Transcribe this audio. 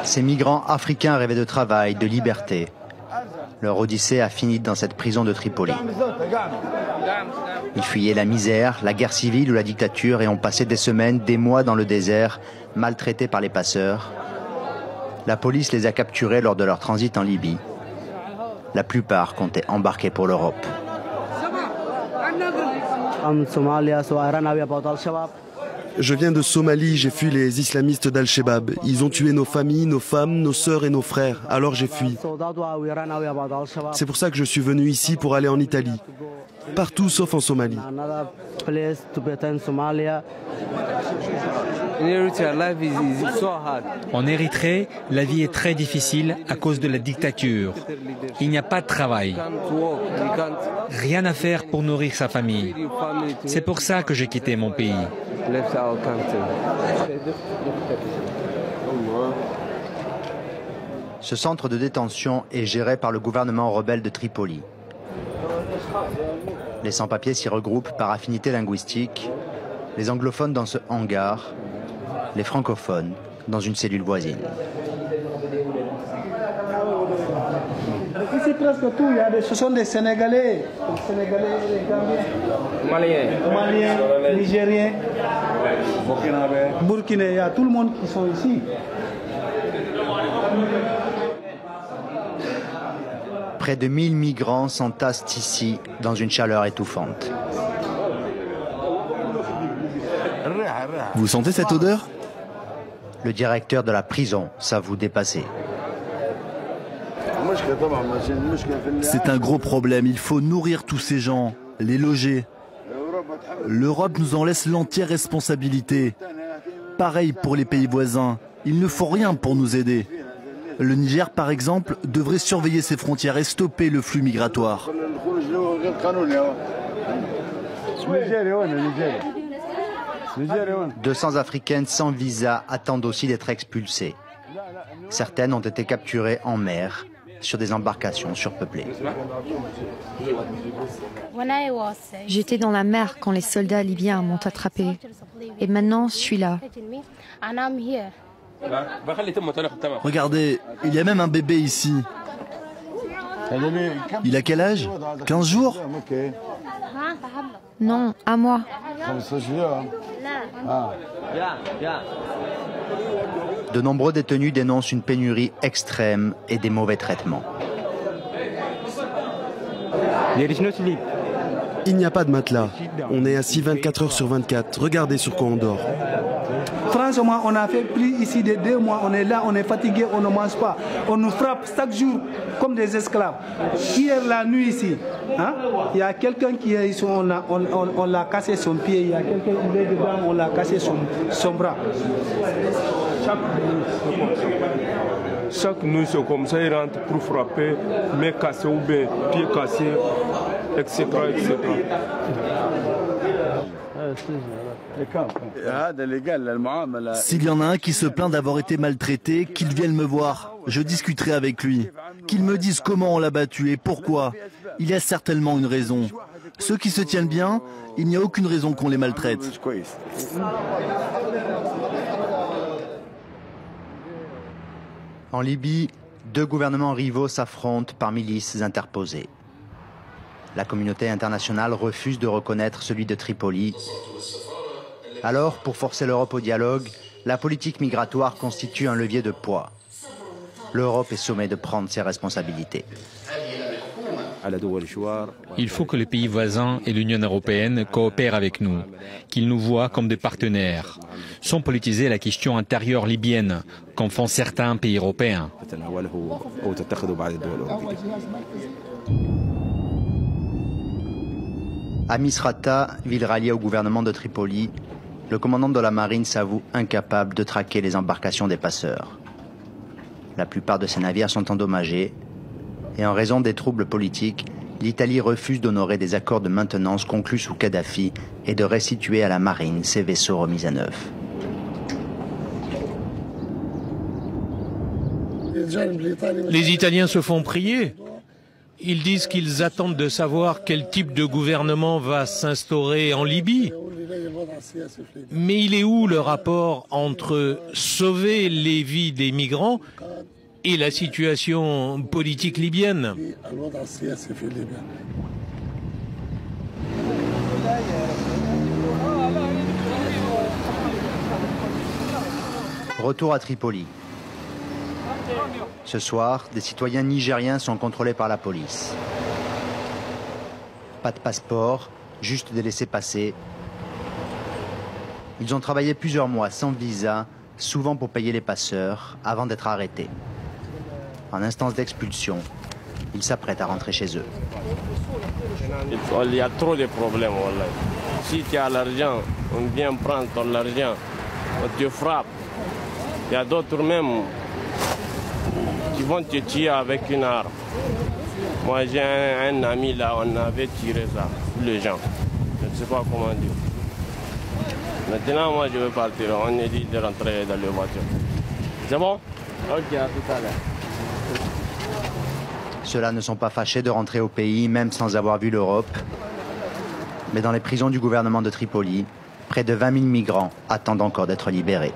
Ces migrants africains rêvaient de travail, de liberté. Leur odyssée a fini dans cette prison de Tripoli. Ils fuyaient la misère, la guerre civile ou la dictature et ont passé des semaines, des mois dans le désert, maltraités par les passeurs. La police les a capturés lors de leur transit en Libye. La plupart comptaient embarquer pour l'Europe. Je viens de Somalie, j'ai fui les islamistes d'Al-Shabaab. Ils ont tué nos familles, nos femmes, nos sœurs et nos frères. Alors j'ai fui. C'est pour ça que je suis venu ici pour aller en Italie. Partout sauf en Somalie. En Érythrée, la vie est très difficile à cause de la dictature. Il n'y a pas de travail. Rien à faire pour nourrir sa famille. C'est pour ça que j'ai quitté mon pays. Ce centre de détention est géré par le gouvernement rebelle de Tripoli. Les sans-papiers s'y regroupent par affinité linguistique, les anglophones dans ce hangar, les francophones dans une cellule voisine. Ici presque tout, ce sont des Sénégalais, les Gambiens, Maliens, Nigériens, Burkinabés, il y a tout le monde qui sont ici. Près de 1000 migrants s'entassent ici dans une chaleur étouffante. Vous sentez cette odeur? Le directeur de la prison s'avoue dépassé. C'est un gros problème, il faut nourrir tous ces gens, les loger. L'Europe nous en laisse l'entière responsabilité. Pareil pour les pays voisins, ils ne font rien pour nous aider. Le Niger, par exemple, devrait surveiller ses frontières et stopper le flux migratoire. 200 Africaines sans visa attendent aussi d'être expulsées. Certaines ont été capturées en mer, sur des embarcations surpeuplées. J'étais dans la mer quand les soldats libyens m'ont attrapé. Et maintenant, je suis là. Regardez, il y a même un bébé ici. Il a quel âge? 15 jours? Non, à moi. De nombreux détenus dénoncent une pénurie extrême et des mauvais traitements. Il n'y a pas de matelas. On est assis 24 heures sur 24. Regardez sur quoi on dort. Franchement, on a fait plus ici de 2 mois. On est là, on est fatigué, on ne mange pas. On nous frappe chaque jour comme des esclaves. Hier, la nuit ici, hein, il y a quelqu'un qui est ici, on l'a cassé son pied. Il y a quelqu'un qui est dedans, on l'a cassé son bras. Chaque nuit, c'est comme ça, ils rentrent pour frapper, main cassée ou bien pied cassé, etc. etc. S'il y en a un qui se plaint d'avoir été maltraité, qu'il vienne me voir. Je discuterai avec lui. Qu'il me dise comment on l'a battu et pourquoi. Il y a certainement une raison. Ceux qui se tiennent bien, il n'y a aucune raison qu'on les maltraite. En Libye, 2 gouvernements rivaux s'affrontent par milices interposées. La communauté internationale refuse de reconnaître celui de Tripoli. Alors, pour forcer l'Europe au dialogue, la politique migratoire constitue un levier de poids. L'Europe est sommée de prendre ses responsabilités. Il faut que les pays voisins et l'Union européenne coopèrent avec nous, qu'ils nous voient comme des partenaires, sans politiser la question intérieure libyenne, comme font certains pays européens. À Misrata, ville ralliée au gouvernement de Tripoli, le commandant de la marine s'avoue incapable de traquer les embarcations des passeurs. La plupart de ces navires sont endommagés et en raison des troubles politiques, l'Italie refuse d'honorer des accords de maintenance conclus sous Kadhafi et de restituer à la marine ses vaisseaux remis à neuf. Les Italiens se font prier. Ils disent qu'ils attendent de savoir quel type de gouvernement va s'instaurer en Libye. Mais il est où le rapport entre sauver les vies des migrants et la situation politique libyenne? Retour à Tripoli. Ce soir, des citoyens nigériens sont contrôlés par la police. Pas de passeport, juste des laissez-passer. Ils ont travaillé plusieurs mois sans visa, souvent pour payer les passeurs, avant d'être arrêtés. En instance d'expulsion, ils s'apprêtent à rentrer chez eux. Il y a trop de problèmes. Voilà. Si tu as l'argent, on vient prendre ton argent, on te frappe. Il y a d'autres même qui vont te tuer avec une arme. Moi j'ai un ami là, on avait tiré ça, les gens. Je ne sais pas comment dire. Maintenant moi je veux partir, on est dit de rentrer dans la voiture. C'est bon? Ok, à tout à l'heure. Ceux-là ne sont pas fâchés de rentrer au pays, même sans avoir vu l'Europe. Mais dans les prisons du gouvernement de Tripoli, près de 20 000 migrants attendent encore d'être libérés.